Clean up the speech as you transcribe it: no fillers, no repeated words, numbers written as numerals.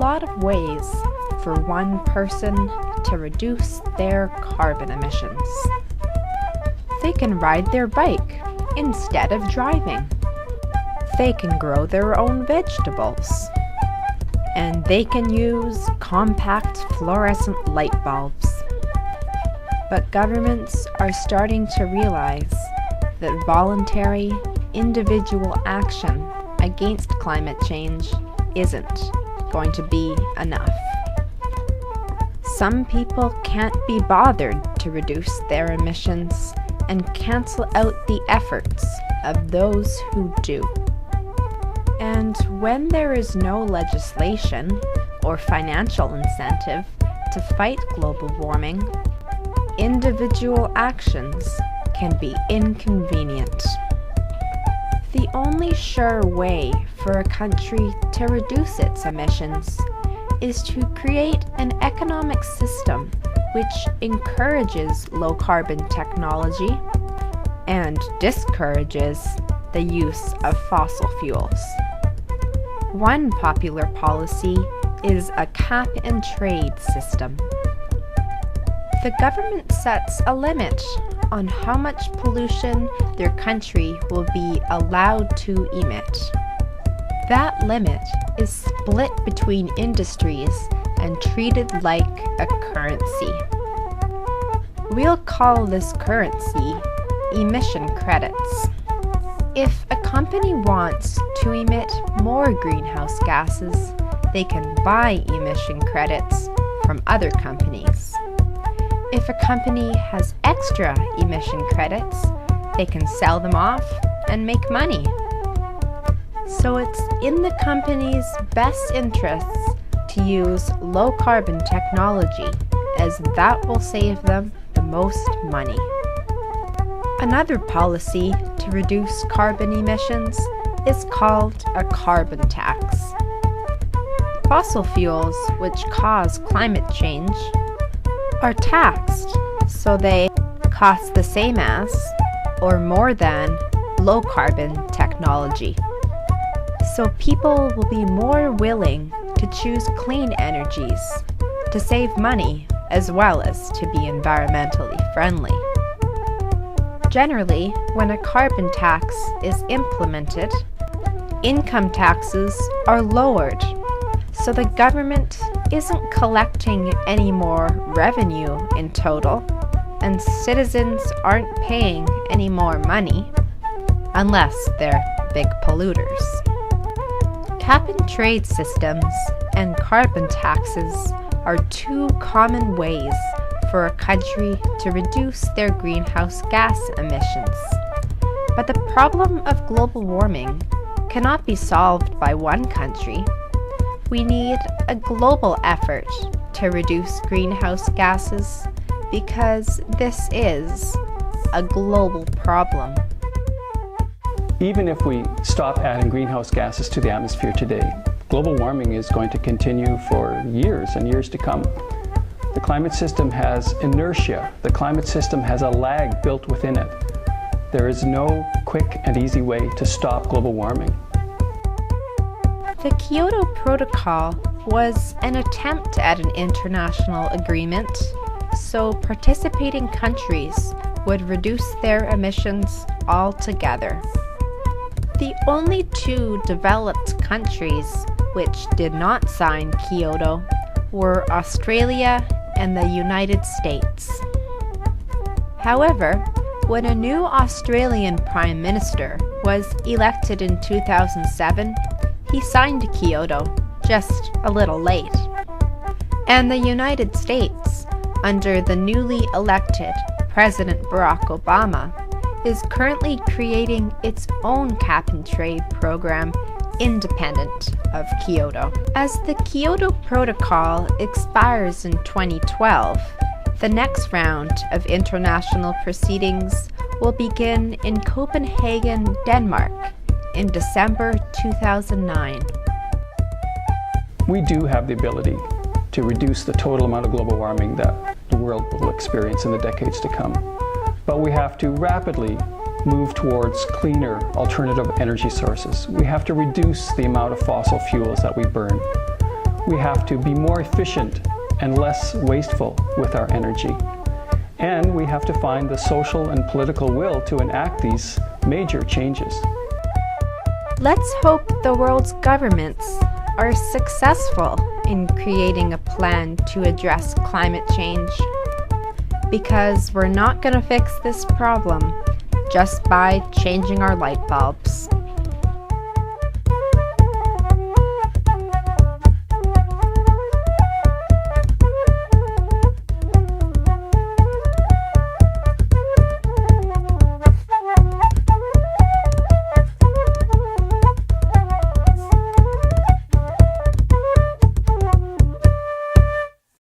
lot of ways for one person to reduce their carbon emissions. They can ride their bike instead of driving. They can grow their own vegetables. And they can use compact fluorescent light bulbs. But governments are starting to realize that voluntary, individual action against climate change isn't going to be enough. Some people can't be bothered to reduce their emissions and cancel out the efforts of those who do. And when there is no legislation or financial incentive to fight global warming, individual actions can be inconvenient. The only sure way for a country to reduce its emissions is to create an economic system which encourages low-carbon technology and discourages the use of fossil fuels. One popular policy is a cap-and-trade system. The government sets a limit on how much pollution their country will be allowed to emit. That limit is split between industries and treated like a currency. We'll call this currency emission credits. If a company wants to emit more greenhouse gases, they can buy emission credits from other companies. If a company has extra emission credits, they can sell them off and make money. So it's in the company's best interests to use low-carbon technology, as that will save them the most money. Another policy to reduce carbon emissions is called a carbon tax. Fossil fuels, which cause climate change, are taxed, so they cost the same as or more than low-carbon technology. So people will be more willing to choose clean energies, to save money, as well as to be environmentally friendly. Generally, when a carbon tax is implemented, income taxes are lowered, so the government isn't collecting any more revenue in total, and citizens aren't paying any more money, unless they're big polluters. Cap-and-trade systems and carbon taxes are two common ways for a country to reduce their greenhouse gas emissions. But the problem of global warming cannot be solved by one country. We need a global effort to reduce greenhouse gases because this is a global problem. Even if we stop adding greenhouse gases to the atmosphere today, global warming is going to continue for years and years to come. The climate system has inertia. The climate system has a lag built within it. There is no quick and easy way to stop global warming. The Kyoto Protocol was an attempt at an international agreement, so participating countries would reduce their emissions altogether. The only two developed countries which did not sign Kyoto were Australia and the United States. However, when a new Australian Prime Minister was elected in 2007, he signed Kyoto, just a little late. And the United States, under the newly elected President Barack Obama, is currently creating its own cap-and-trade program independent of Kyoto. As the Kyoto Protocol expires in 2012, the next round of international proceedings will begin in Copenhagen, Denmark, in December 2009. We do have the ability to reduce the total amount of global warming that the world will experience in the decades to come. But we have to rapidly move towards cleaner alternative energy sources. We have to reduce the amount of fossil fuels that we burn. we have to be more efficient and less wasteful with our energy. And we have to find the social and political will to enact these major changes. Let's hope the world's governments are successful in creating a plan to address climate change, because we're not going to fix this problem just by changing our light bulbs.